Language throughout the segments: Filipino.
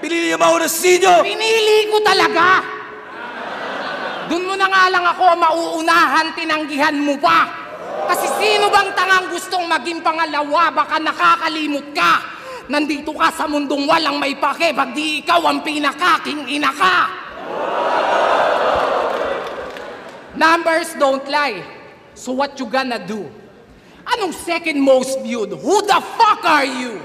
pinili niyo Mauricinho! Pinili ko talaga! Doon mo na nga lang ako mauunahan, tinanggihan mo pa. Kasi sino bang tangang gustong maging pangalawa? Baka nakakalimot ka. Nandito ka sa mundong walang may pake, pag di ikaw ang pinakaking ina ka. Numbers don't lie. So what you gonna do? Anong second most viewed? Who the fuck are you?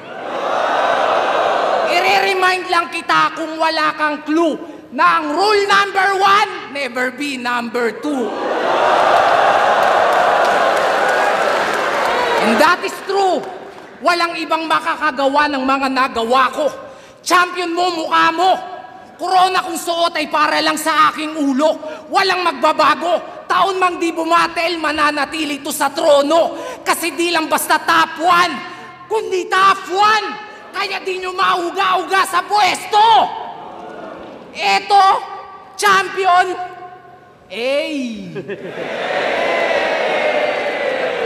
I-remind lang kita kung wala kang clue na ang rule number 1, never be number 2. And that is true. Walang ibang makakagawa ng mga nagawa ko. Champion mo, mukha mo. Corona kung suot ay para lang sa aking ulo. Walang magbabago. Taon mang di bumatel, mananatili to sa trono. Kasi di lang basta top 1, kundi top 1. Kaya di nyo mauga-uga sa pwesto. Eto, champion.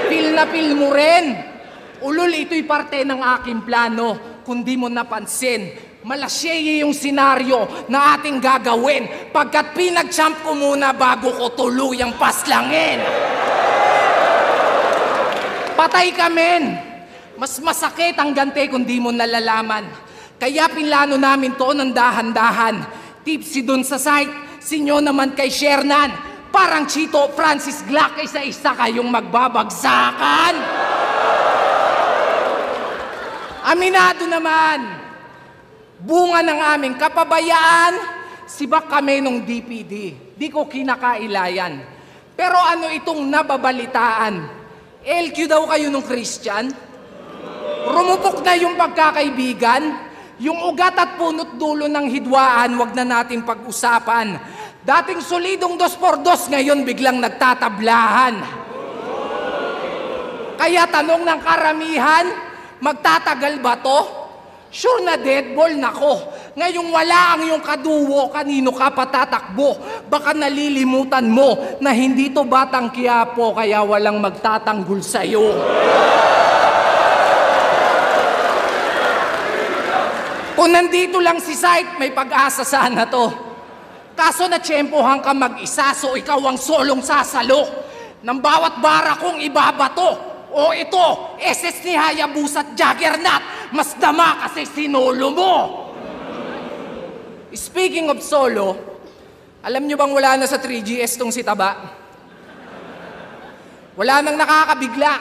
Feel na feel mo rin. Ulol, ito'y parte ng aking plano. Kung di mo napansin, malasyeye yung senaryo na ating gagawin pagkat pinag-champ ko muna bago ko tuluyang paslangin. Patay ka, men. Mas masakit ang gante kung di mo nalalaman. Kaya pinlano namin to ng dahan-dahan. Tipsy dun sa site, sinyo naman kay Shernan. Parang Chito Francis Glock, isa-isa kayong magbabagsakan. Aminado naman, bunga ng aming kapabayaan, sibak kami nung DPD. Di ko kinakailayan. Pero ano itong nababalitaan? LQ daw kayo nung Christian? Rumupok na yung pagkakaibigan? Yung ugat at punot dulo ng hidwaan, wag na natin pag-usapan. Dating solidong 2x2, ngayon biglang nagtatablahan. Kaya tanong ng karamihan, magtatagal ba to? Sure na deadball nako. Ngayong wala ang iyong kaduwo, kanino ka patatakbo? Baka nalilimutan mo na hindi to Batang Quiapo, kaya walang magtatanggol sa'yo. Kung nandito lang si Sight, may pag-asa sana to. Kaso natsyempohan ka mag-isa, so ikaw ang solong sasalo. Nang bawat bara kong ibabato. O ito, SS ni Hayabusa at Juggernaut, mas dama kasi sinolo mo. Speaking of solo, alam nyo bang wala na sa 3GS tong si Taba? Wala nang nakakabigla.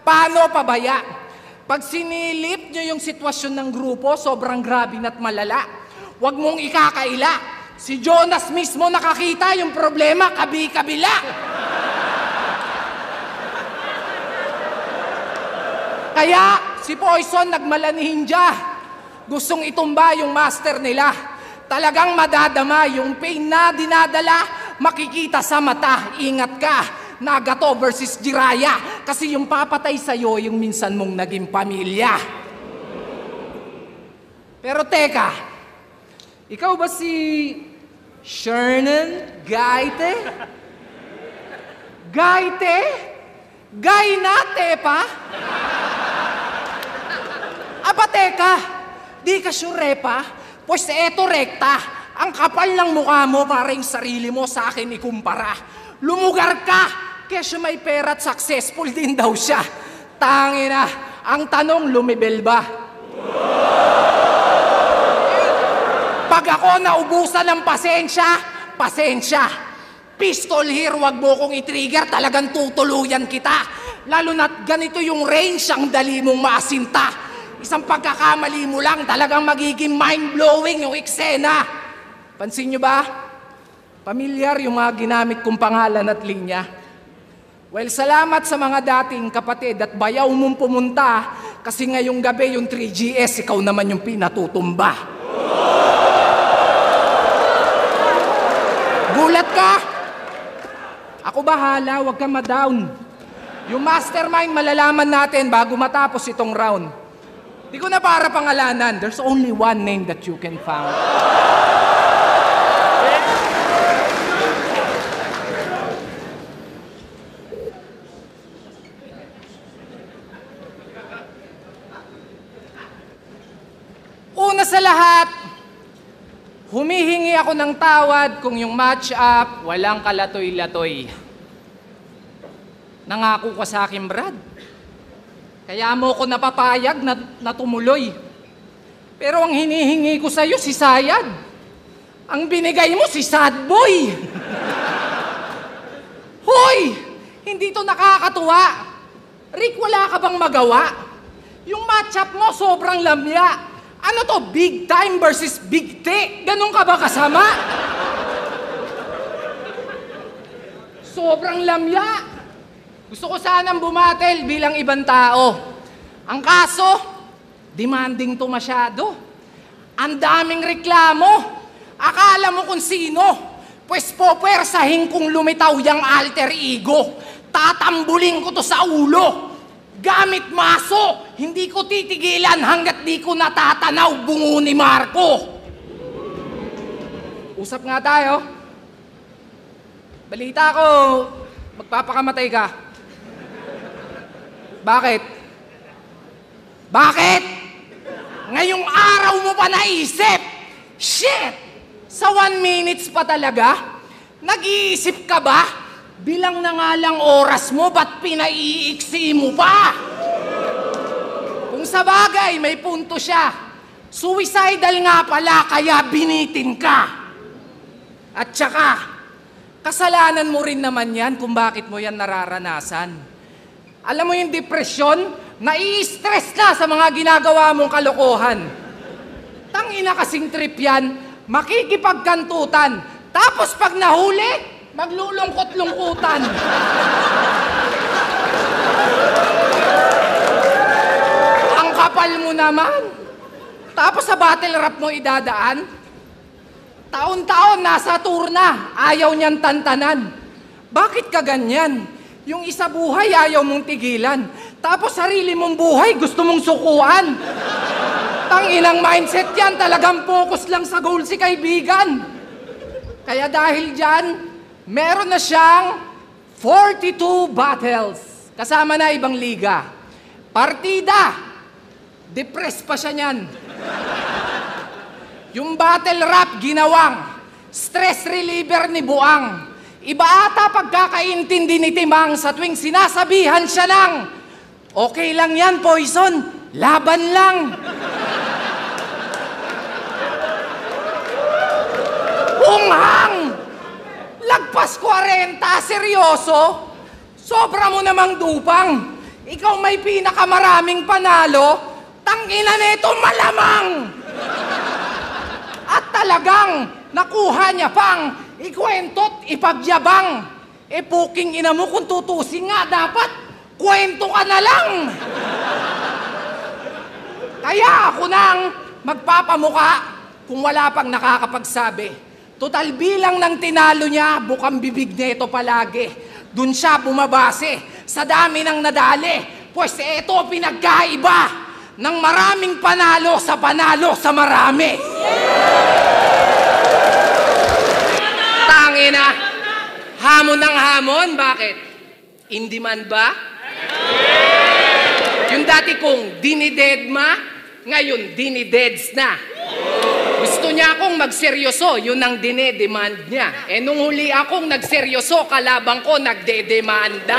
Paano pabaya? Pag sinilip nyo yung sitwasyon ng grupo, sobrang grabe na't malala. Huwag mong ikakaila. Si Jonas mismo nakakita yung problema, kabi-kabila. Kaya si Poison nagmalanihin dya. Gustong itumba yung master nila. Talagang madadama yung pain na dinadala, makikita sa mata. Ingat ka. Nagato versus Jiraya. Kasi yung papatay sa'yo, yung minsan mong naging pamilya. Pero teka, ikaw ba si Shernan Gaite? Gaite? Gainate pa? Aba teka, di ka sure pa? Pues eto rekta, ang kapal ng mukha mo para yung sarili mo sa akin ikumpara. Lumugar ka! Kesyo may pera at successful din daw siya. Tangina, ang tanong, lumibel ba? Pag ako naubusan ng pasensya, pasensya. Pistol here, wag mo kong i-trigger, talagang tutuluyan kita. Lalo na't ganito yung range, ang dali mong maasinta. Isang pagkakamali mo lang, talagang magiging mind-blowing yung eksena. Pansin nyo ba? Pamilyar yung mga ginamit kong pangalan at linya. Well, salamat sa mga dating kapatid at bayaw mong pumunta kasi ngayong gabi yung 3GS, ikaw naman yung pinatutumba. Gulat ka? Ako bahala, huwag kang ma-down. Yung mastermind malalaman natin bago matapos itong round. Di ko na para pangalanan, there's only one name that you can found. Una sa lahat, Humihingi ako ng tawad kung yung match-up walang kalatoy-latoy. Nangako ka sa akin, Brad. Kaya mo ko napapayag na tumuloy. Pero ang hinihingi ko sa'yo, si Sayad. Ang binigay mo, si Sad Boy. Hoy! Hindi to nakakatuwa. Rick, wala ka bang magawa? Yung match-up mo, sobrang lamya. Ano to, big time versus big T? Ganon ka ba kasama? Sobrang lamya. Gusto ko sanang bumatel bilang ibang tao. Ang kaso, demanding to masyado. Ang daming reklamo. Akala mo kung sino. Pues popwersahin kung lumitaw yung alter ego. Tatambulin ko to sa ulo. Gamit maso, hindi ko titigilan hanggat di ko natatanaw bungo ni Marco. Usap nga tayo. Balita ko, magpapakamatay ka. Bakit? Bakit? Ngayong araw mo pa naisip? Shit! Sa 1 minutes pa talaga? Nag-iisip ka ba? Bilang na nga lang oras mo, ba't pinaiiksi mo pa? Kung sa bagay, may punto siya. Suicidal nga pala, kaya binitin ka. At saka, kasalanan mo rin naman yan kung bakit mo yan nararanasan. Alam mo yung depresyon, nai-stress na sa mga ginagawa mong kalokohan. Tangina kasing trip yan, makikipagkantutan. Tapos pag nahuli, maglulungkot-lungkutan. Ang kapal mo naman. Tapos sa battle rap mo idadaan. Taon-taon nasa tour na, ayaw niyan tantanan. Bakit ka ganyan? Yung isa buhay ayaw mong tigilan. Tapos sarili mong buhay gusto mong sukuan. Tanginang mindset yan, talagang focus lang sa goal si kaibigan. Kaya dahil dyan, meron na siyang 42 battles. Kasama na ibang liga. Partida. Depressed pa siya niyan. Yung battle rap ginawang stress reliever ni Buang. Iba ata pagkakaintindi ni Timang sa tuwing sinasabihan siya ng okay lang yan, Poison. Laban lang. Unghang! Lagpas 40, seryoso? Sobra mo namang dupang. Ikaw may pinakamaraming panalo, tangina nito malamang! At talagang nakuha niya pang ikwento't ipagyabang. E puking ina mo kung tutusin nga, dapat kwento ka na lang! Kaya ako nang magpapamuka kung wala pang nakakapagsabi. Total bilang ng tinalo niya, bukang bibig nito palagi. Doon siya bumabase sa dami ng nadali. Pues eto pinagkaiba ng maraming panalo sa marami. Tangina, hamon ng hamon, bakit? In demand ba? Yung dati kong dinidedma, ngayon dinideds na. Gusto niya akong magseryoso, yun ang dinedemand niya. Eh nung huli akong nagseryoso, kalabang ko nagdedemanda.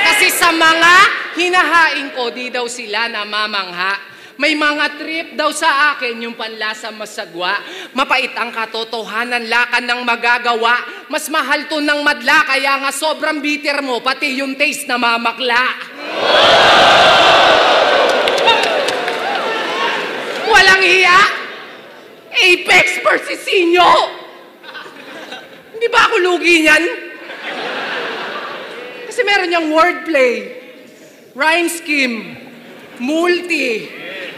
Kasi sa mga hinahain ko, di daw sila namamangha. May mga trip daw sa akin yung panlasa masagwa. Mapait ang katotohanan, lakan ng magagawa. Mas mahal to ng madla, kaya nga sobrang bitter mo, pati yung taste na mamakla. Walang hiya? Apex versus Sinyo! Hindi ba ako lugi niyan? Kasi meron niyang wordplay, rhyme scheme, multi,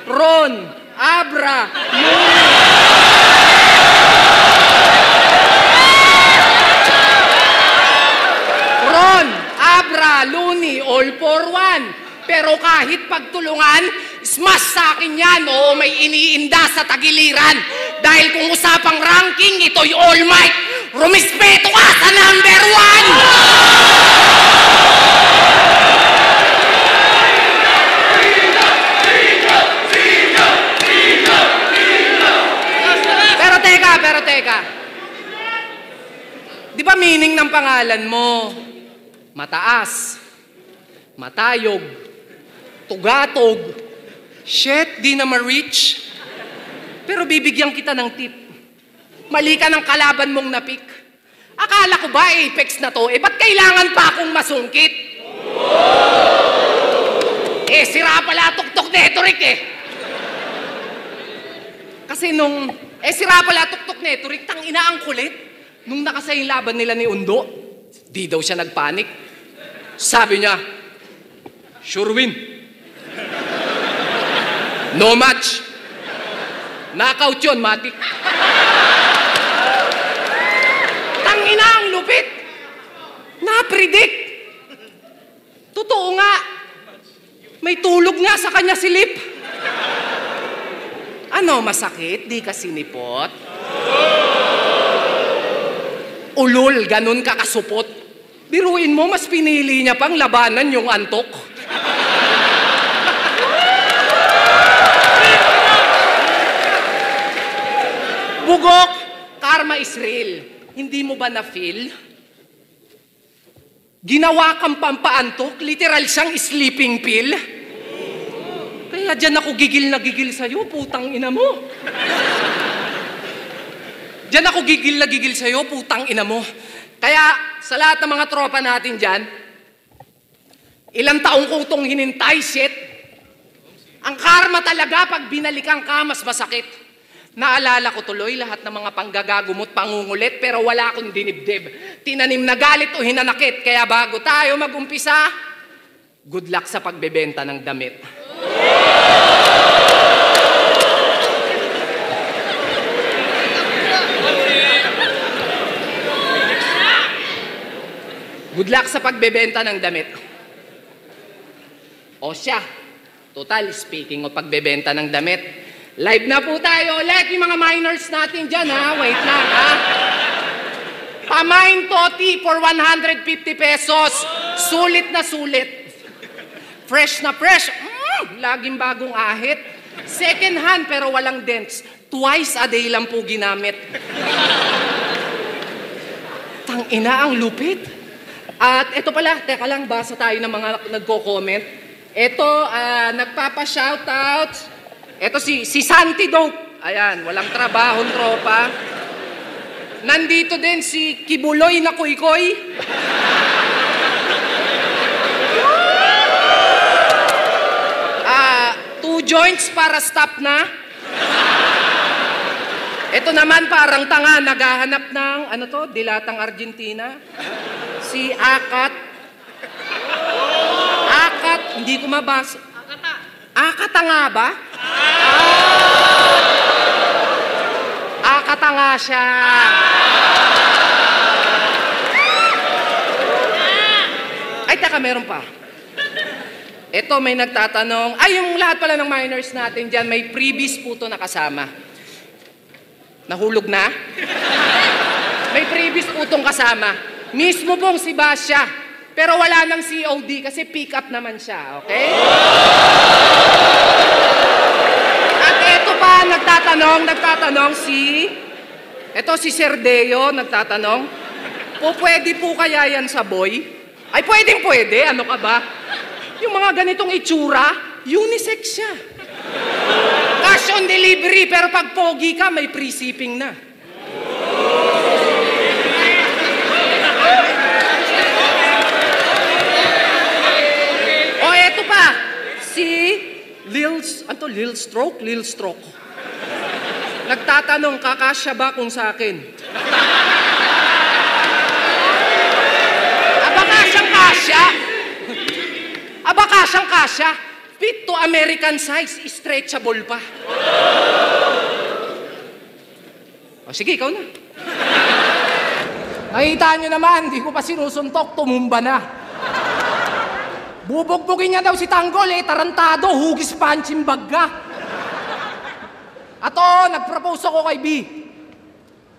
Ron, Abra, Luni. Ron, Abra, Luni, all for one. Pero kahit pagtulungan, smash sa akin yan. Oo, may iniinda sa tagiliran. Dahil kung usapang ranking, ito'y all might. rumispeto ka sa number 1! Pero teka. Di ba meaning ng pangalan mo? Mataas, matayog, tugatog, shit, di na ma-reach. Pero bibigyan kita ng tip. Mali ka ng kalaban mong napik. Akala ko ba Apex na to? Ba't kailangan pa akong masungkit? Sira pala tuktok neto, Rick Kasi sira pala tuktok neto, Rick, tangina ang kulit. Nung nakasayang laban nila ni Undo, di daw siya nagpanik. Sabi niya, sure win. No match. Knockout yun, matik. Tangina ang lupit. Na-predict. Totoo nga. May tulog nga sa kanya silip. Ano, masakit? Di ka sinipot? Ulol, ganun ka kasupot. Biruin mo, mas pinili niya pang labanan yung antok. Bugok, karma is real. Hindi mo ba na-feel? Ginawa kang pampaantok, literal siyang sleeping pill. Kaya dyan ako gigil na gigil sa'yo, putang ina mo. Diyan ako gigil na gigil sa'yo, putang ina mo. Kaya sa lahat ng mga tropa natin dyan, ilang taong ko itong hinintay, shit. Ang karma talaga pag binalikan ka, mas masakit. Naalala ko tuloy lahat ng mga panggagagumot, pangungulit, pero wala akong dinibdib. Tinanim na galit o hinanakit. Kaya bago tayo mag-umpisa, good luck sa pagbebenta ng damit. Good luck sa pagbebenta ng damit. O siya, total, speaking of pagbebenta ng damit, live na po tayo ulit yung mga minors natin dyan, ha? Wait lang, ha? Pamain toti for 150 pesos. Sulit na sulit. Fresh na fresh. Laging bagong ahit. Second hand pero walang dents. Twice a day lang po ginamit. Tangina ang lupit. At ito pala, teka lang, basa tayo ng mga nagko-comment. Ito, nagpapa-shoutout. Ito si Santi Dope. Ayan, walang trabahong tropa. Nandito din si Kibuloy na Kuy-Koy. Two joints para stop na. Ito naman parang tanga, naghahanap ng, dilatang Argentina. Si Akat. Hindi ko mabasa. Akata nga ba? Akata nga siya. Ay, teka, meron pa. Ito, may nagtatanong. Ay, yung lahat pala ng minors natin dyan, may freebies po ito nakasama. Nahulog na? May freebies po itong kasama. Mismo pong si Basya. Pero wala nang COD kasi pick up naman siya, okay? At ito pa, nagtatanong si... Ito si Serdeo, nagtatanong. Pwede po kaya yan sa boy? Ay, pwede. Ano ka ba? Yung mga ganitong itsura, unisex siya. Cash on delivery, pero pag pogi ka, may free shipping na. O, eto pa. Si Lil Stroke? Nagtatanong, kakasya ba kung sa akin? Aba kasyang kasya. Fit to American size, stretchable pa. O sige, ikaw na. Nakita nyo naman, di ko pa sinusuntok, tumumba na. Bubugbugin niya daw si Tanggol, tarantado, hugis punching bag ka. At nagpropose ako kay B.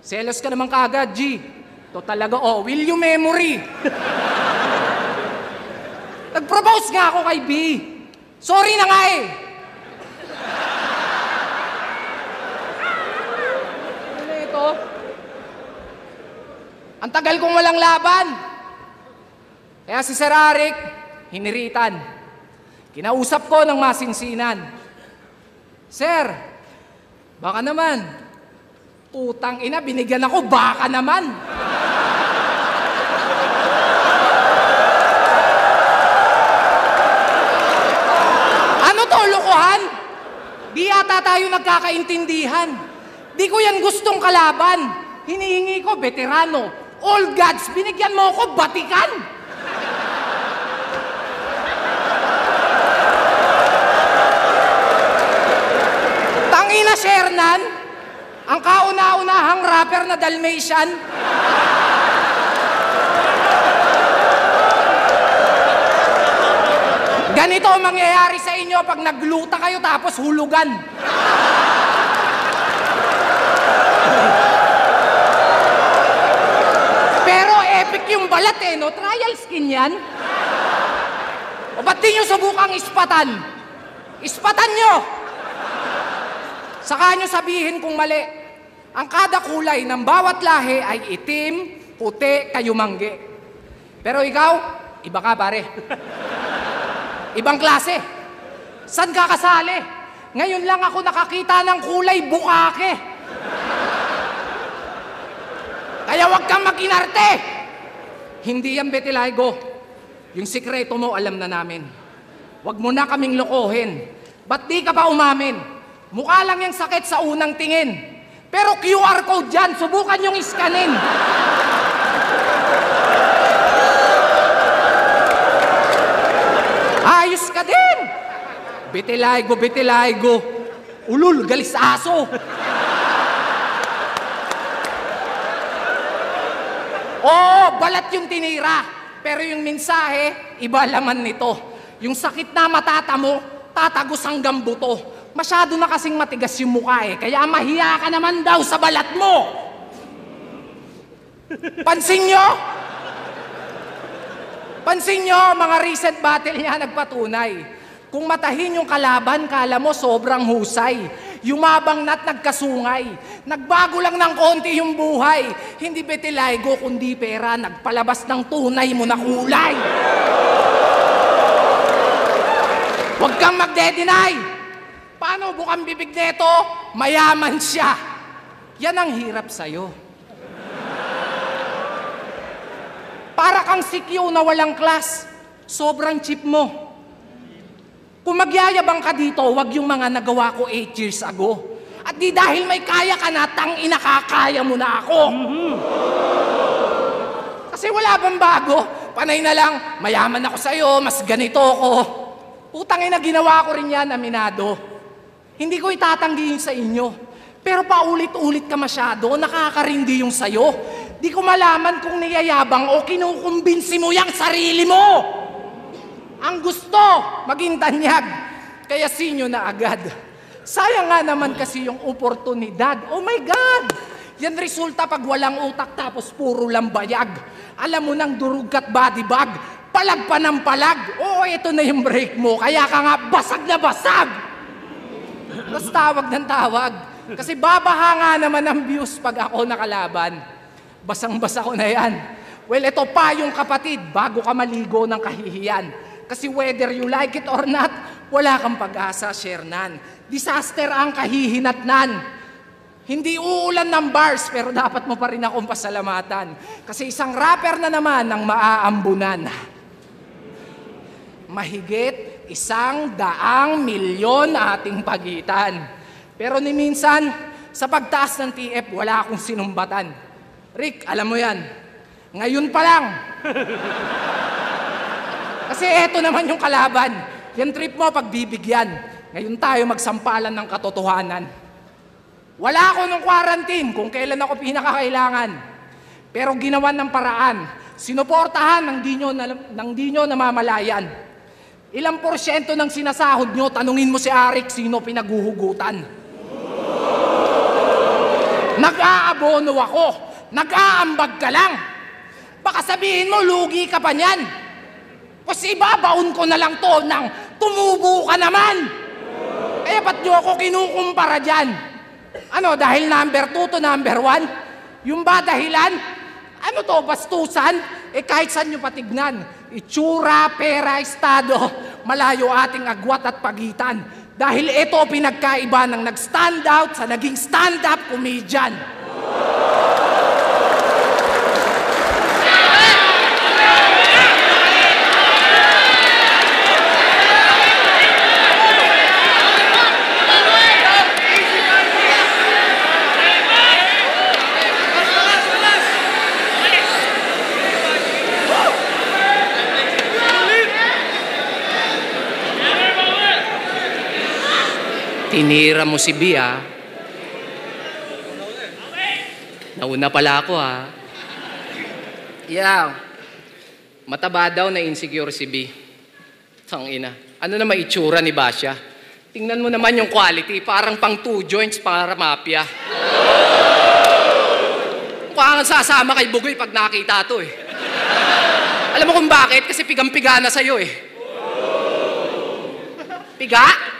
Selos ka naman kaagad, G. To talaga, will you memory? Nag-propose nga ako kay B. Sorry na nga eh. Ano ito? Ang tagal kong walang laban. Kaya si Sir Arik, hiniritan. Kinausap ko ng masinsinan. Sir, baka naman. Putang ina, binigyan ako, baka naman. Ano to, lokohan? Di yata tayo nagkakaintindihan. Di ko yan gustong kalaban. Hinihingi ko, veterano. All gods, binigyan mo ako, batikan. Tangina, Shernan. Ang kauna-unahang rapper na Dalmatian. Ganito ang mangyayari sa inyo pag nagluta kayo tapos hulugan. Pero epic yung balat eh, no? Trial skin yan. O ba't di nyo subukang ispatan? Ispatan nyo! Saka nyo sabihin kung mali. Ang kada kulay ng bawat lahi ay itim, puti, kayumanggi. Pero ikaw, iba ka pare. Ibang klase. San ka kasali? Ngayon lang ako nakakita ng kulay bukake. Kaya wag kang mag-inarte. Hindi yan Betilaygo. Yung sikreto mo alam na namin. Wag mo na kaming lokohin. Ba't di ka pa umamin? Mukha lang yung sakit sa unang tingin. Pero QR code dyan, subukan yung iskanin. Ayos ka din. Betilaygo, Betilaygo. Ulul, galis aso. Oo, balat yung tinira. Pero yung mensahe, iba laman nito. Yung sakit na matata mo, tatagos hanggang buto. Masyado na kasing matigas yung mukha eh, kaya mahiya ka naman daw sa balat mo. Pansin nyo? Pansin nyo, mga recent battle niya nagpatunay. Kung matahin yung kalaban, kala mo sobrang husay. Yumabang na't nagkasungay. Nagbago lang ng konti yung buhay. Hindi Betilaygo kundi pera, nagpalabas ng tunay mo na kulay. Huwag kang magde-deny. Paano bukang bibig neto? Mayaman siya. Yan ang hirap sa'yo. Para kang sikyo na walang class. Sobrang cheap mo. Kung magyayabang ka dito, wag yung mga nagawa ko 8 years ago. At di dahil may kaya ka na, tangina kakaya mo na ako. Kasi wala bang bago? Panay na lang, mayaman ako sa'yo, mas ganito ako. Putangin na ginawa ko rin yan, aminado. Hindi ko itatanggi yun sa inyo. Pero paulit-ulit ka masyado, nakakarindi yung sayo. Di ko malaman kung niyayabang o kinukumbinsi mo yung sarili mo. Ang gusto, maging tanyag. Kaya sinyo na agad. Sayang nga naman kasi yung oportunidad. Oh my God! Yan resulta pag walang utak tapos puro lang bayag. Alam mo nang durug at body bag. Palag pa ng palag. Oo, ito na yung break mo. Kaya ka nga basag na basag. Tapos tawag ng tawag. Kasi babaha nga naman ang views pag ako nakalaban. Basang-basa ko na yan. Well, ito pa yung kapatid, bago ka maligo ng kahihiyan. Kasi whether you like it or not, wala kang pag-asa, Shernan. Disaster ang kahihinatnan. Hindi uulan ng bars, pero dapat mo pa rin akong pasalamatan. Kasi isang rapper na naman ang maaambunan. Mahigit 100 milyon ating pagitan. Pero ni minsan, sa pagtaas ng TF, wala akong sinumbatan. Rick, alam mo yan. Ngayon pa lang. Kasi eto naman yung kalaban. Yan trip mo pagbibigyan. Ngayon tayo magsampalan ng katotohanan. Wala ako nung quarantine kung kailan ako pinakakailangan. Pero ginawan ng paraan. Sinuportahan ng di nyo namamalayan. Ilang porsyento ng sinasahod nyo, tanungin mo si Arik sino pinaguhugutan. Nag-aabono ako. Nag-aambag ka lang. Baka sabihin mo, lugi ka pa niyan. Kasi ibabaon ko na lang to nang tumubo ka naman. Kaya ba't nyo ako kinukumpara dyan? Ano, dahil number 2 to number 1? Yung ba dahilan? Ano to, bastusan? Kahit saan nyo patignan. Itsura, pera, estado, malayo ating agwat at pagitan. Dahil ito pinagkaiba ng nag-stand out sa naging stand-up comedian. Tinira mo si B, ha? Nauna pala ako, ha? Yeah. Mataba daw na insecure si B. Tangina. Ano na maitsura ni Basya? Tingnan mo naman yung quality. Parang pang 2 joints para mafia. Parang sasama kay Bugoy pag nakita to, eh. Alam mo kung bakit? Kasi pigang-piga na sa'yo, eh. Piga?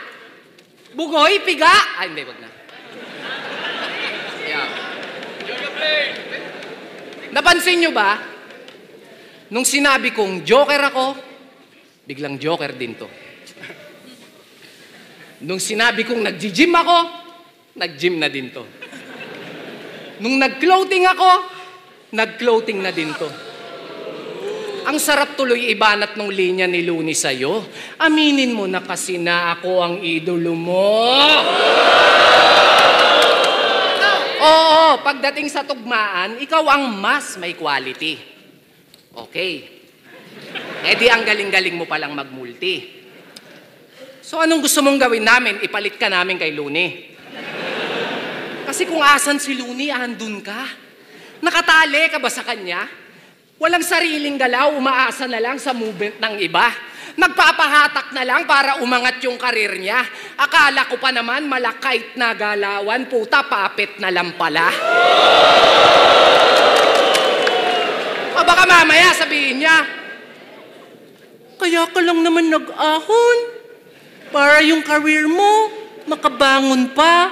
Bugoy, piga! Ay, hindi, wag na. Yeah. Napansin nyo ba? Nung sinabi kong joker ako, biglang joker din to. Nung sinabi kong nag-gym ako, nag-gym na din to. Nung nag-clothing ako, nag-clothing na din to. Ang sarap tuloy ibanat ng linya ni Looney sa'yo. Aminin mo na kasi na ako ang idolo mo. Oo, pagdating sa tugmaan, ikaw ang mas may quality. Okay. Di ang galing-galing mo palang magmulti. So anong gusto mong gawin namin? Ipalit ka namin kay Looney. Kasi kung asan si Looney, andun ka. Nakatali ka ba sa kanya? Walang sariling galaw, umaasa na lang sa movement ng iba. Nagpapahatak na lang para umangat yung karir niya. Akala ko pa naman malakait na galawan, puta, papet na lang pala. O baka mamaya sabihin niya, kaya ka lang naman nag-ahon para yung career mo makabangon pa.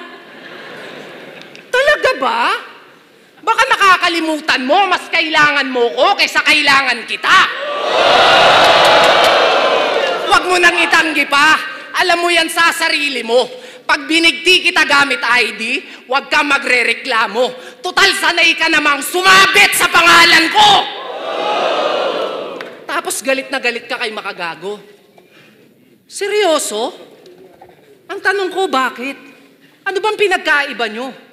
Talaga ba? Baka nakakalimutan mo, mas kailangan mo ko kaysa kailangan kita. Huwag mo nang itanggi pa. Alam mo yan sa sarili mo. Pag binigti kita gamit ID, huwag ka magre-reklamo. Tutal sanay ka namang sumabit sa pangalan ko. Tapos galit na galit ka kay Makagago. Seryoso? Ang tanong ko, bakit? Ano bang pinagkaiba nyo?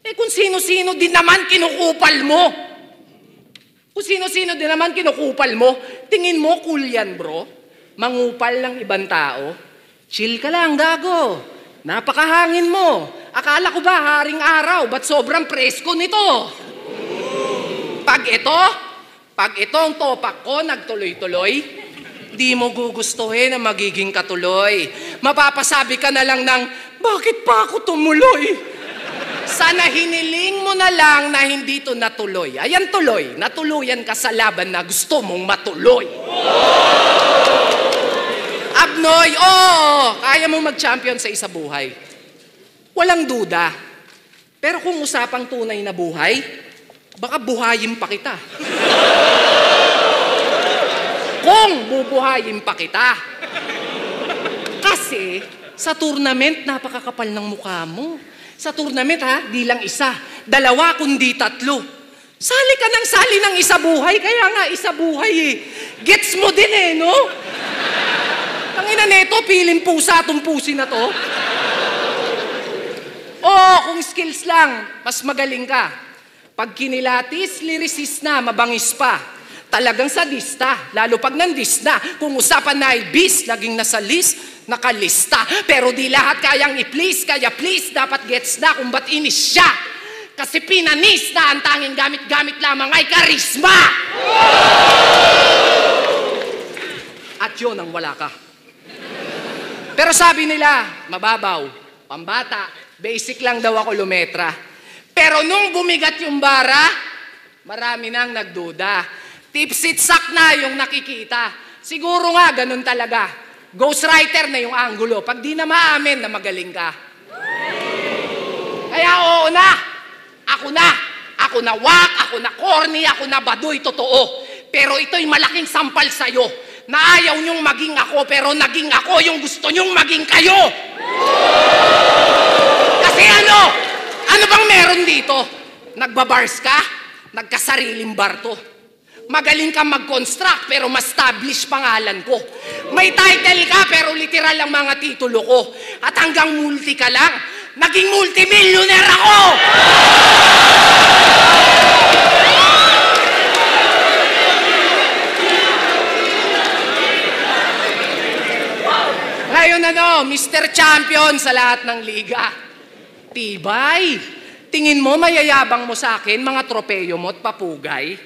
Kung sino-sino din naman kinukupal mo. Kung sino-sino din naman kinukupal mo, tingin mo cool yan, bro? Mangupal ng ibang tao? Chill ka lang, gago. Napakahangin mo. Akala ko ba haring araw, ba't sobrang presko nito? Pag ito ang topak ko nagtuloy-tuloy, di mo gugustuhin na magiging katuloy. Mapapasabi ka na lang ng, bakit pa ako tumuloy? Sana hiniling mo na lang na hindi to natuloy. Ayan tuloy. Natuluyan ka sa laban na gusto mong matuloy. Abnoy, oo, kaya mong mag-champion sa isa buhay. Walang duda. Pero kung usapang tunay na buhay, baka buhayin pa kita. Kung bubuhayin pa kita. Kasi sa tournament, napakakapal ng mukha mo. Sa tournament, ha, di lang isa, 2 kundi 3. Sali ka ng sali ng isa buhay, kaya nga isa buhay eh. Gets mo din eh, no? Tangina neto, piling pusa tong pusi na to. Kung skills lang, mas magaling ka. Pag kinilatis, lyricist na, mabangis pa. Talagang sadista, lalo pag nandis na. Kung usapan na ay bis, laging nasa list, nakalista. Pero di lahat kayang i-please, kaya please, dapat gets na kung ba't inis siya. Kasi pinanis na ang tanging gamit-gamit lamang ay karisma. At yun ang wala ka. Pero sabi nila, mababaw, pambata, basic lang daw ako lumetra. Pero nung bumigat yung bara, Marami nang nagduda. Tipsitsak na yung nakikita. Siguro nga, ganun talaga. Ghostwriter na yung angulo. Pag di na maamin na magaling ka. Kaya oo na. Ako na. Ako na wak, ako na corny, ako na baduy, totoo. Pero ito'y malaking sampal sa'yo. Na ayaw niyong maging ako, pero naging ako yung gusto niyong maging kayo. Kasi ano? Ano bang meron dito? Nagbabars ka? Nagkasariling bar to. Magaling kang mag-construct pero ma-establish pangalan ko. May title ka pero literal ang mga titulo ko. At hanggang multi ka lang, naging multimillionaire ako! Ngayon Mr. Champion sa lahat ng liga. Tibay! Tingin mo mayayabang mo sa akin mga tropeyo mo at papugay?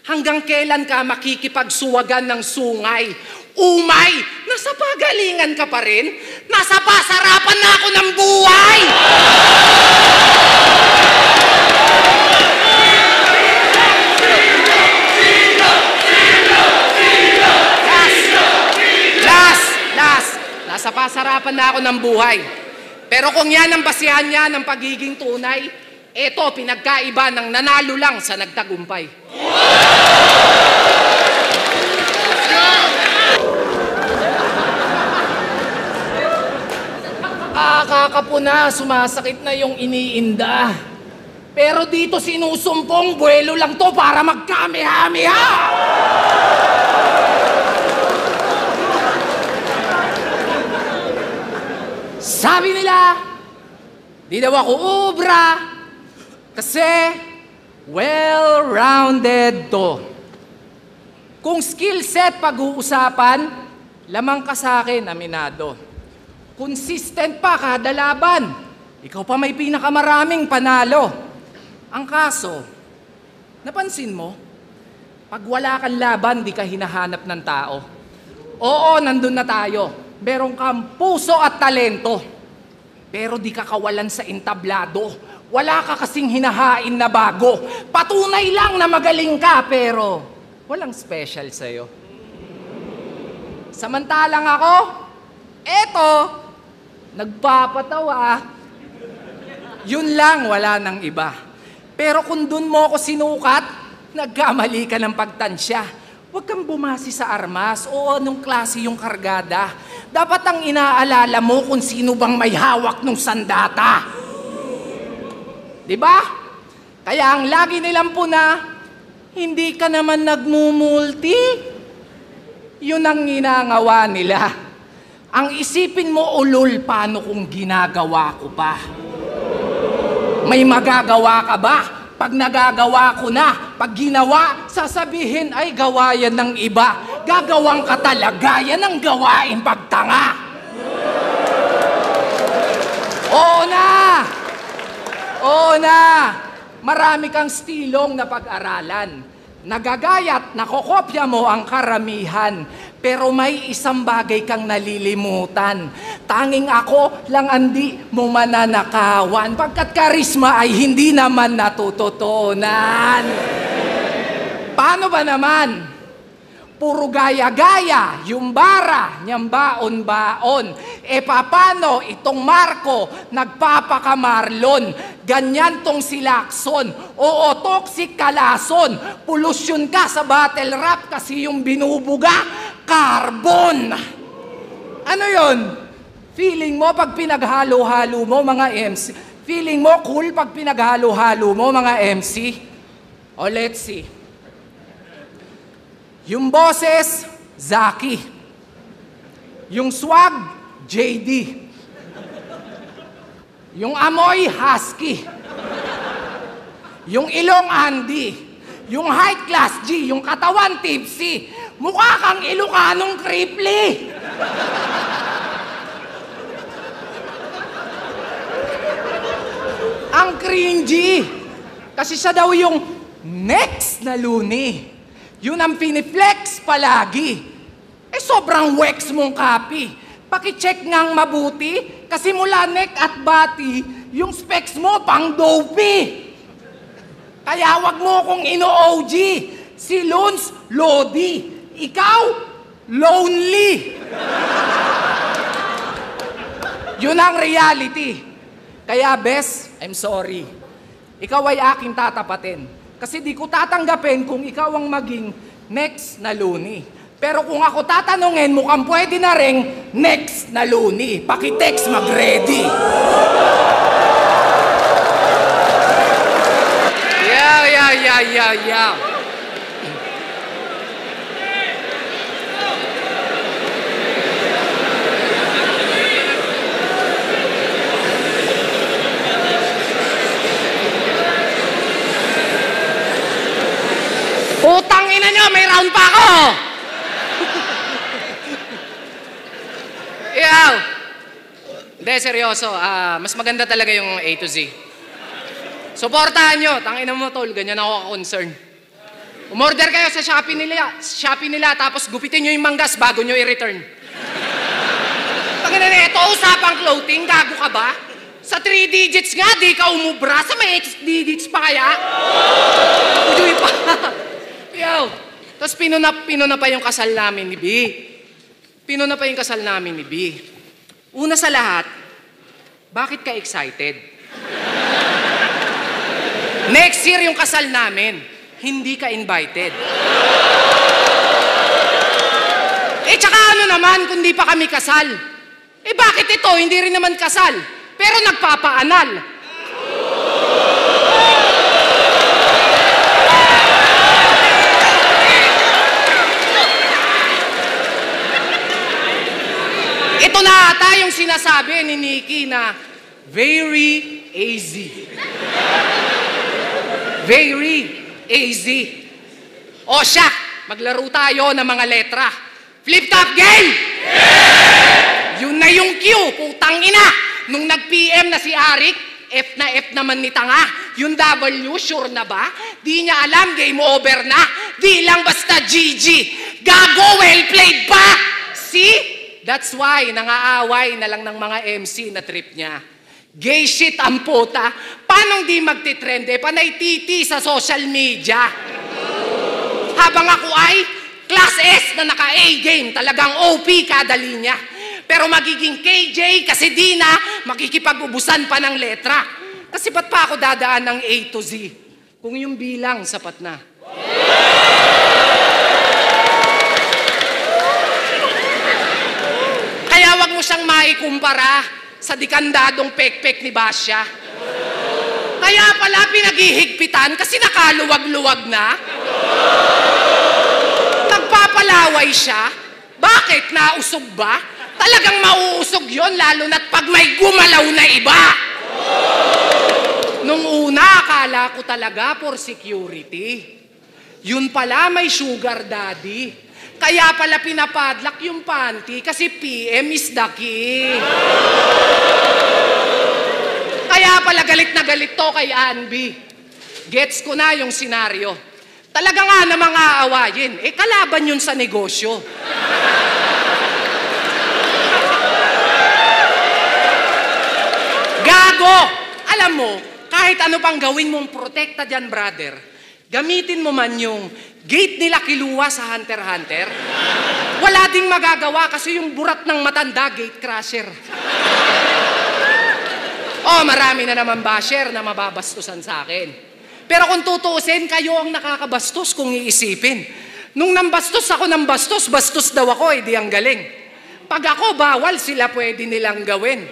Hanggang kailan ka makikipagsuwagan ng sungay? Umay! Nasa pagalingan ka pa rin? Nasa pasarapan na ako ng buhay! Nasa pasarapan na ako ng buhay. Pero kung yan ang basihan niya ng pagiging tunay, eto pinagkaiba ng nanalo lang sa nagtagumpay. Kakapuna, sumasakit na yung iniinda. Pero dito sinusumpong, buwelo lang to para magkami-hami-ha! Sabi nila, di daw ako ubra kasi well-rounded to. Kung skill set pag-uusapan, lamang ka sa akin, aminado. Consistent pa kada laban, ikaw pa may pinakamaraming panalo. Ang kaso, napansin mo, pag wala kang laban, di ka hinahanap ng tao. Oo, nandun na tayo. Meron kang puso at talento. Pero di ka kawalan sa entablado. Wala ka kasing hinahain na bago. Patunay lang na magaling ka, pero walang special sa'yo. Samantalang ako, eto, nagpapatawa. Yun lang, wala nang iba. Pero kung dun mo ako sinukat, nagkamali ka ng pagtansya. Huwag kang bumasi sa armas o anong klase yung kargada. Dapat ang inaalala mo kung sino bang may hawak ng sandata. Diba? Kaya ang lagi nilang puna, hindi ka naman nagmumulti. Yun ang ginagawa nila. Ang isipin mo, ulol, paano kung ginagawa ko pa? May magagawa ka ba? Pag nagagawa ko na, pag ginawa, sasabihin ay gawa yan ng iba. Gagawang ka talaga, yan ang gawain pagtanga. Oo na! Oo na! Marami kang stilong na pag-aralan. Nagagayat, nakokopya mo ang karamihan. Pero may isang bagay kang nalilimutan. Tanging ako lang andi mo mananakawan. Pagkat karisma ay hindi naman natututunan. Paano ba naman? Puro gaya-gaya, yung bara, niyang baon-baon. E papano itong Marco nagpapakamarlon? Ganyan tong si Lacson. Oo, toxic kalason. Pollution ka sa battle rap kasi yung binubuga, carbon. Ano yon? Feeling mo pag pinaghalo-halo mo mga MC? Feeling mo cool pag pinaghalo-halo mo mga MC? O let's see. Yung boses, Zaki. Yung swag, JD. Yung amoy, Husky. Yung ilong, Andy. Yung height class, G. Yung katawan, Tipsy. Mukha kang Ilocanong Cripply. Ang cringy. Kasi siya daw yung next na Looney. Yun ang piniflex palagi. Eh sobrang wex mong copy. Pakicheck ngang mabuti kasi mula neck at body, yung specs mo pang dopey. Kaya wag mo kong ino-OG. Si Lons, Lodi. Ikaw, lonely. Yun ang reality. Kaya, Bes, I'm sorry. Ikaw ay aking tatapatin. Kasi di ko tatanggapin kung ikaw ang maging next na Looney. Pero kung ako tatanungin, mukhang pwede na ring next na Looney. Pakitext, mag-ready. Yeah. Putang ina nyo, may round pa ako! Yaw! Hindi, seryoso. Mas maganda talaga yung A to Z. Suportahan nyo. Tangina mo, tol. Ganyan ako ka-concern. Umorder kayo sa Shopee nila, tapos gupitin nyo yung manggas bago nyo i-return. Tangina na, ito usapang clothing. Gago ka ba? Sa 3 digits nga, di ka umubra. Sa may 8 digits pa kaya? Ujoy pa. Yo. Tapos pinuna pa yung kasal namin ni B. Pinuna pa yung kasal namin ni B. Una sa lahat, bakit ka excited? Next year yung kasal namin, hindi ka invited. Tsaka ano naman kung di pa kami kasal? Bakit ito? Hindi rin naman kasal. Pero nagpapaanal. Ito na ata yung sinasabi ni Nikki na very easy. Very easy. O siya, maglaro tayo ng mga letra. Flip-top game! Yeah! Yun na yung cue, putang ina. Nung nag-PM na si Arik, F na F naman ni Tanga. Yung W, sure na ba? Di niya alam, game over na. Di lang basta GG. Gago, well played pa! See? That's why, nangaaway na lang ng mga MC na trip niya. Gay shit ang puta. Paano di magtitrend? Panay titi sa social media. Habang ako ay class S na naka-A game. Talagang OP kada linya. Pero magiging KJ kasi di na makikipag-ubusan pa ng letra. Kasi ba't pa ako dadaan ng A to Z? Kung yung bilang, sapat na. Kaya wag mo siyang maikumpara sa dikandadong pek-pek ni Basya. Kaya pala pinaghihigpitan kasi nakaluwag-luwag na. Nagpapalaway siya. Bakit? Nausog ba? Talagang mauusog yon lalo na't pag may gumalaw na iba. Nung una, akala ko talaga for security. Yun pala may sugar daddy. Kaya pala pinapadlock yung panty kasi PM is the key. Kaya pala galit na galit to kay Anby. Gets ko na yung senaryo. Talaga nga namang aawayin. Kalaban yun sa negosyo. Gago! Alam mo, kahit ano pang gawin mong protekta dyan, brother, gamitin mo man yung gate nila Kilua sa Hunter x Hunter, wala ding magagawa kasi yung burat ng matanda, gate crasher. Marami na naman basher na mababastusan sa akin. Pero kung tutuusin, kayo ang nakakabastos kung iisipin. Nung nambastos ako ng bastos, bastos daw ako, di ang galing. Pag ako bawal, sila pwede nilang gawin.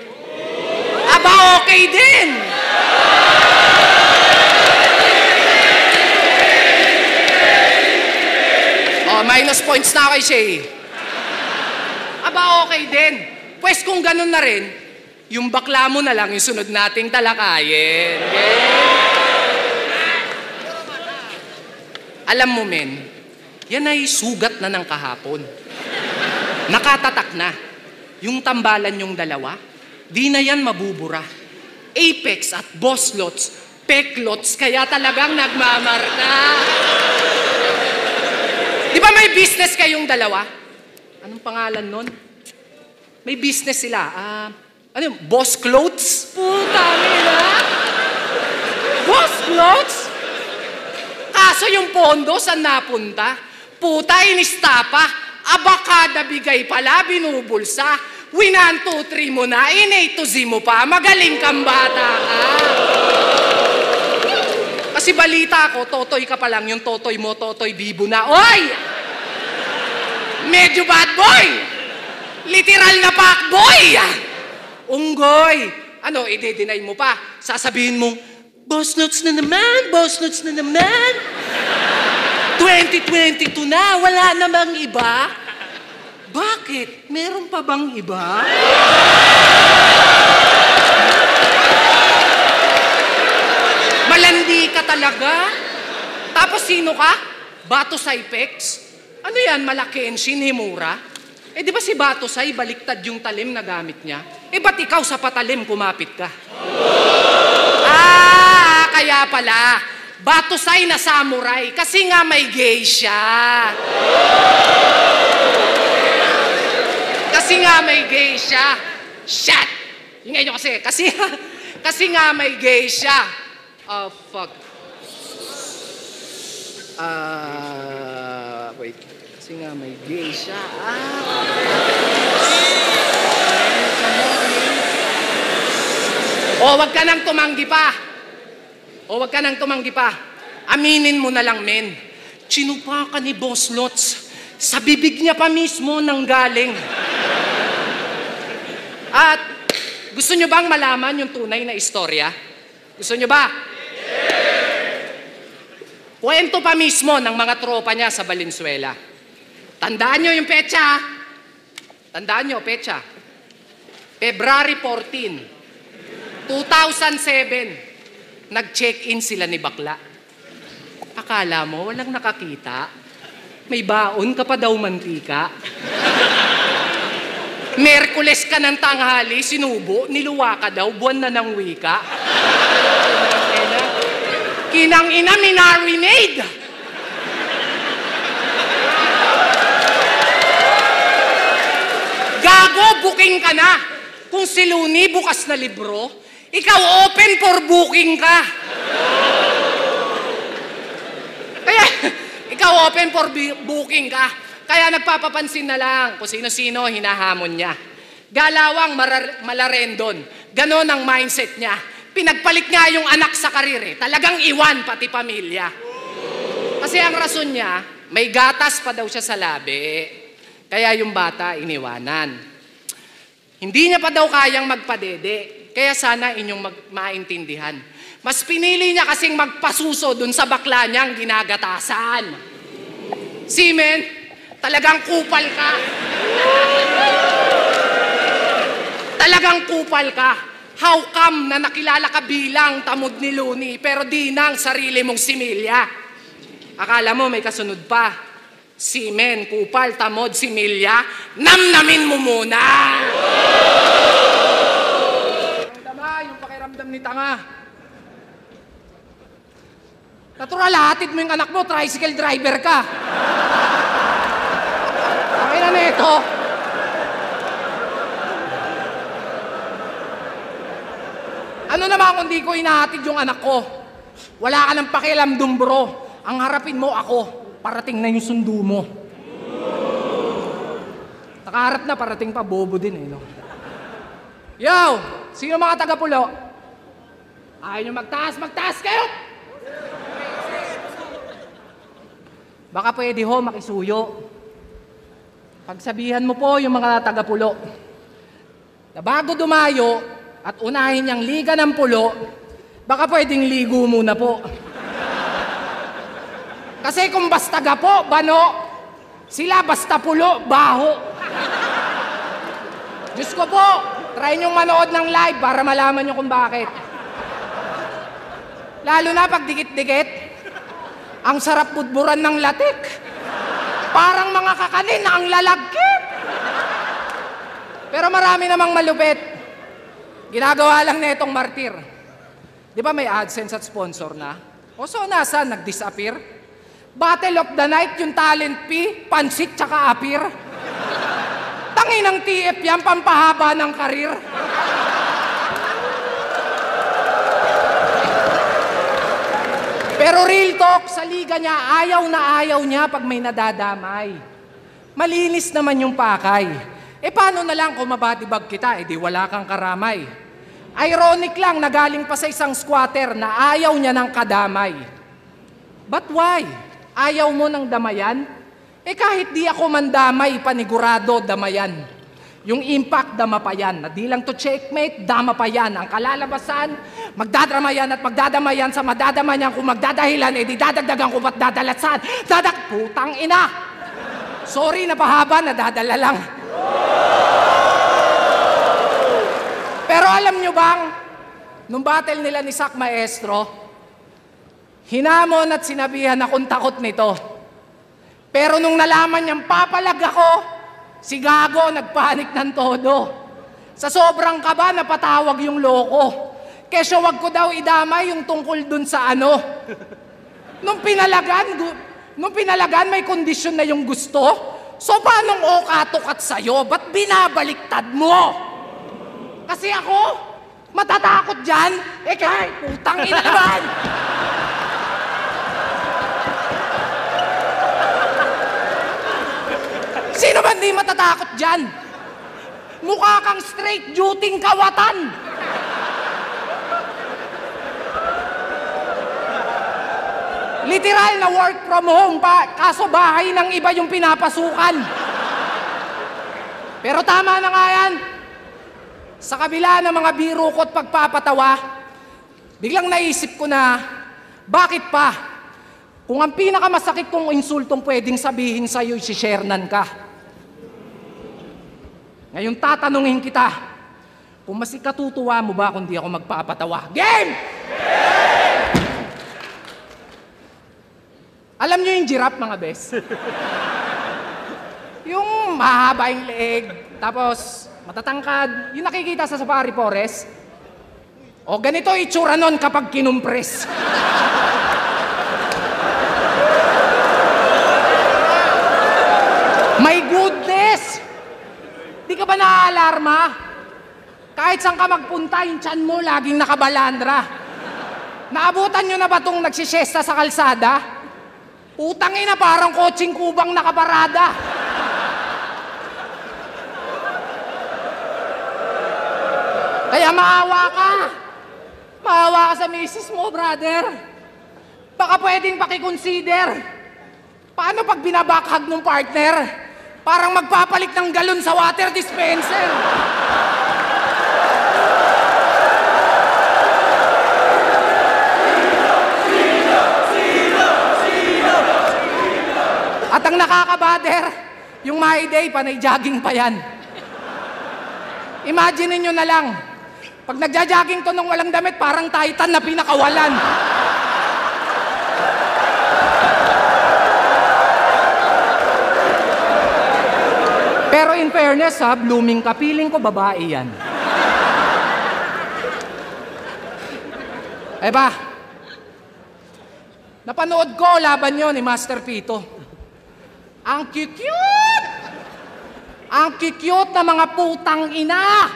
Aba, okay din! Minus points na kay Shay. Aba, okay din. Pwes kung ganun na rin, yung bakla mo na lang yung sunod nating talakayin. Okay? Alam mo, men, yan ay sugat na ng kahapon. Nakatatak na. Yung tambalan yung dalawa, di na yan mabubura. Apex at boss lots, peklots, kaya talagang nagmamarka. Di ba may business kayong dalawa? Anong pangalan nun? May business sila. Ano yung Boss Clothes? Puta nila! Boss Clothes? Kaso yung pondo, saan napunta? Puta, inista pa. Abakada bigay pala, binubulsa. 1, 2, 3 mo na, A to Z mo pa. Magaling kang bata ka. Kasi balita ko, totoy ka pa lang, yung totoy mo, totoy bibo na. Oy! Medyo bad boy! Literal na fuckboy! Unggoy! Ano, i-deny mo pa? Sasabihin mo, boss notes na naman, boss notes na naman. 2022 na, wala namang iba. Bakit? Meron pa bang iba? Malandi ka talaga? Tapos sino ka? Bato Cypex? Ano yan, Malakenshin, Himura? Eh di ba si Bato Sai, baliktad yung talim na gamit niya? Eh ba't ikaw sa patalim kumapit ka? Ah, kaya pala. Bato Sai na samurai kasi nga may geisha. Kasi nga may geisha. Shit! Ingay nyo kasi. Kasi nga may geisha. Oh, fuck. Wait. Kasi nga may geisha. Wag ka nang tumanggi pa. Wag ka nang tumanggi pa. Aminin mo na lang, men. Chinupa ka ni Boss Lots. Sa bibig niya pa mismo nang galing. At gusto nyo bang malaman yung tunay na istorya? Gusto nyo ba? Kwento pa mismo ng mga tropa niya sa Valenzuela. Tandaan nyo yung petsa. Tandaan nyo, petsa. February 14, 2007, nag-check-in sila ni Bakla. Akala mo, walang nakakita? May baon ka pa daw mantika. Merkules ka ng tanghali, sinubo, niluwa ka daw, buwan na ng wika. Kinang ina, minarinade. Gago, booking ka na. Kung si Luni bukas na libro, ikaw open for booking ka. Kaya, ikaw open for booking ka. Kaya nagpapapansin na lang kung sino-sino hinahamon niya. Galawang malarendon. Ganon ang mindset niya. Pinagpalit nga yung anak sa karir eh. Talagang iwan pati pamilya. Kasi ang rason niya, may gatas pa daw siya sa labi. Kaya yung bata iniwanan. Hindi niya pa daw kayang magpadede. Kaya sana inyong maintindihan. Mas pinili niya kasing magpasuso dun sa bakla niyang ginagatasan. Simen, talagang kupal ka. Talagang kupal ka. How come na nakilala ka bilang tamod ni Luni pero di nang sarili mong similya? Akala mo may kasunod pa. Simen, kupal, tamod, similya, namnamin mo muna! Yung pakiramdam ni tanga. Natural, hatid mo yung anak mo, tricycle driver ka. Okay na neto. Ano naman kung di ko inahatid yung anak ko? Wala ka ng pakialam dun, bro. Ang harapin mo ako, parating na yung sundo mo. Nakaharap na, parating pa, bobo din eh, no? Yo! Sino mga taga-pulo? Ayaw nyo magtaas, magtaas kayo! Baka pwede ho, makisuyo. Pagsabihan mo po yung mga taga-pulo na bago dumayo at unahin niyang liga ng pulo, baka pwedeng ligo muna po. Kasi kung basta gapo, bano, sila basta pulo, baho. Diyos ko po, try niyong manood ng live para malaman niyo kung bakit. Lalo na pag dikit-dikit, ang sarap budburan ng latik. Parang mga kakanin na ang lalagkit. Pero marami namang malupit. Ginagawa lang na itong martir. Di ba may AdSense at sponsor na? O so nasaan? Nag-disappear? Battle of the Night, yung talent fee, pansit tsaka appear. Tanginang TF yan, pampahaba ng karir. Pero real talk, sa liga niya, ayaw niya pag may nadadamay. Malinis naman yung pakay. Paano na lang kung mabatibag kita, di wala kang karamay. Ironic lang na galing pa sa isang squatter na ayaw niya ng kadamay. But why? Ayaw mo ng damayan? Kahit di ako mandamay, panigurado damayan. Yung impact, dama pa yan. Na di lang to checkmate, dama pa yan. Ang kalalabasan, magdadramayan at magdadamayan sa madadamayan. Kung magdadahilan, di dadagdagan ko ba't dadalatsan. Putang ina! Sorry, napahaba, nadadala lang. Pero alam nyo bang, nung battle nila ni Sak Maestro, hinamon at sinabihan akong takot nito. Pero nung nalaman niyang papalag ako, si Gago nagpanik ng todo. Sa sobrang kaba, napatawag yung loko. Kesyo wag ko daw idamay yung tungkol dun sa ano. Nung pinalagan, may kondisyon na yung gusto. So paanong okatukat sa'yo? Ba't binabaliktad mo? Kasi ako, matatakot dyan. Kahit putang ina naman. Sino ba hindi matatakot dyan? Mukha kang straight duty kawatan. Literal na work from home pa, kaso bahay ng iba yung pinapasukan. Pero tama na nga yan. Sa kabila ng mga biro ko at pagpapatawa, biglang naisip ko na, bakit pa? Kung ang pinakamasakit kong insultong pwedeng sabihin sa'yo, si-sharenan ka. Ngayon tatanungin kita, kung mas ikatutuwa mo ba kung di ako magpapatawa? Game! Alam nyo yung giraffe, mga bes? Yung mahaba yung leeg, tapos matatangkad, yung nakikita sa safari forest. O ganito itsura nun kapag kinumpres. My goodness! Di ka ba naaalarma? Kahit saan ka magpunta, yung tiyan mo laging nakabalandra. Naabutan nyo na ba itong nagsisiyesta sa kalsada? Utang ina, parang kotseng kubang nakaparada. Kaya maawa ka. Maawa ka sa misis mo, brother. Baka pwedeng pakiconsider. Paano pag binabakhag ng partner? Parang magpapalit ng galon sa water dispenser. At ang nakakabader, yung My Day, panay jogging pa yan. Imagine niyo na lang, pag nagja-jogging to nung walang damit, parang Titan na pinakawalan. Pero in fairness ha, blooming ka, feeling ko babae yan. Ba, napanood ko laban nyo ni Master Pito. Ang cute! Ang cute na mga putang ina!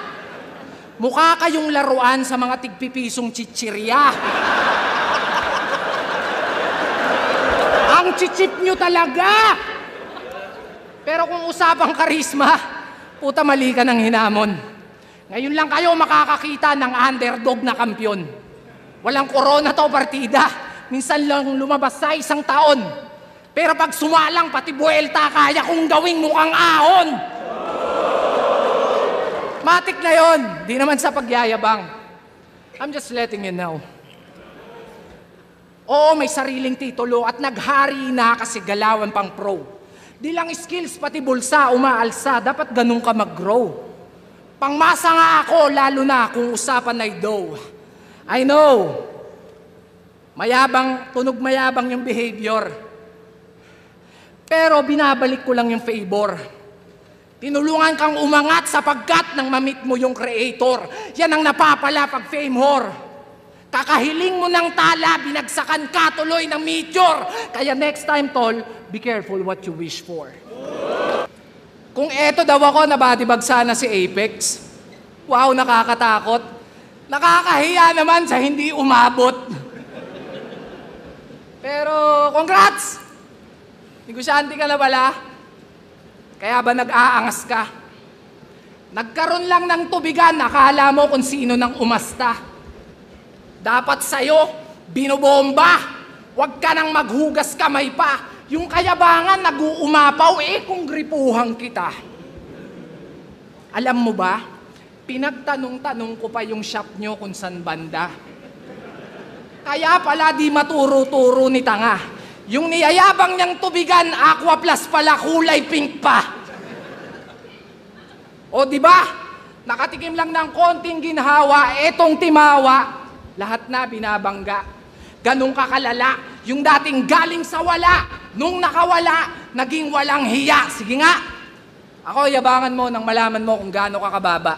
Mukha kayong laruan sa mga tigpipisong chichirya. Ang chichip nyo talaga! Pero kung usapang karisma, puta mali ka ng hinamon. Ngayon lang kayo makakakita ng underdog na kampyon. Walang corona to partida. Minsan lang lumabas sa isang taon. Pero pag sumalang pati buwelta, kaya kong gawing mukhang ahon. Matik na yon, di naman sa pagyayabang. I'm just letting you know. Oo, may sariling titulo at naghari na kasi galawan pang pro. Di lang skills, pati bulsa, umaalsa, dapat ganun ka mag-grow. Pangmasa nga ako, lalo na kung usapan ay dough. I know, mayabang, tunog mayabang yung behavior. Pero binabalik ko lang yung favor. Tinulungan kang umangat sapagkat nang mamit mo yung creator. Yan ang napapala pag fame whore. Kakahiling mo ng tala, binagsakan ka tuloy ng meteor. Kaya next time, tol, be careful what you wish for. Kung eto daw ako, nabatibag sana si Apex. Wow, nakakatakot. Nakakahiya naman sa hindi umabot. Pero, congrats! Negosyante ka na pala. Kaya ba nag-aangas ka? Nagkaroon lang ng tubigan, akala mo kung sino nang umasta. Dapat sa'yo, binobomba. Huwag ka nang maghugas kamay pa. Yung kayabangan, nag-uumapaw, kung gripuhan kita. Alam mo ba, pinagtanong-tanong ko pa yung shop nyo kung saan banda. Kaya pala di maturo-turo ni tanga. Yung niyayabang niyang tubigan, Aqua Plus pala, kulay pink pa. O di ba? Nakatikim lang ng konting ginhawa, etong timawa, lahat na binabangga. Ganun kakalala, yung dating galing sa wala, nung nakawala, naging walang hiya. Sige nga, ako yabangan mo nang malaman mo kung gaano ka kababa.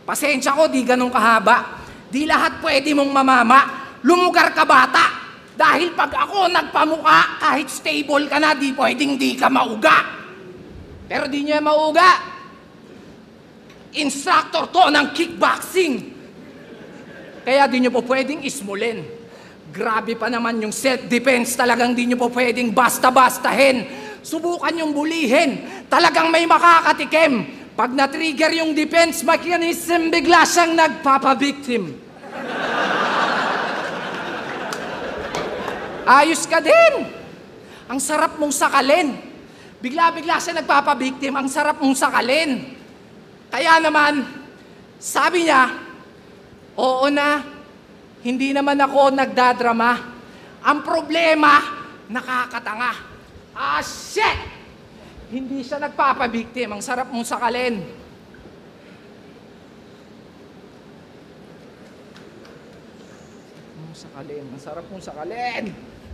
Pasensya ko, di ganun kahaba. Di lahat pwede mong mamama. Lumugar ka bata. Dahil pag ako nagpamuka, kahit stable ka na, di pwedeng di ka mauga. Pero di niya mauga. Instructor to ng kickboxing. Kaya di niyo po pwedeng ismulin. Grabe pa naman yung self-defense, talagang di niyo po pwedeng basta-bastahin. Subukan yung bulihin. Talagang may makakatikim. Pag na-trigger yung defense mechanism, bigla siyang nagpapabiktim. Ayos ka din. Ang sarap mong sakalin. Bigla-bigla siya nagpapabiktim. Ang sarap mong sakalin. Kaya naman, sabi niya, oo na, hindi naman ako nagdadrama. Ang problema, nakakatanga. Ah, shit! Hindi siya nagpapabiktim. Ang sarap mong sakalin. Sakalin. Ang sarap mong sakalin.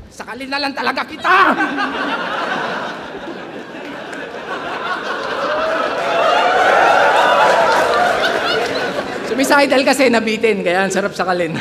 Sakalin na lang talaga kita! Sumisidal kasi nabitin, kaya ang sarap sakalin.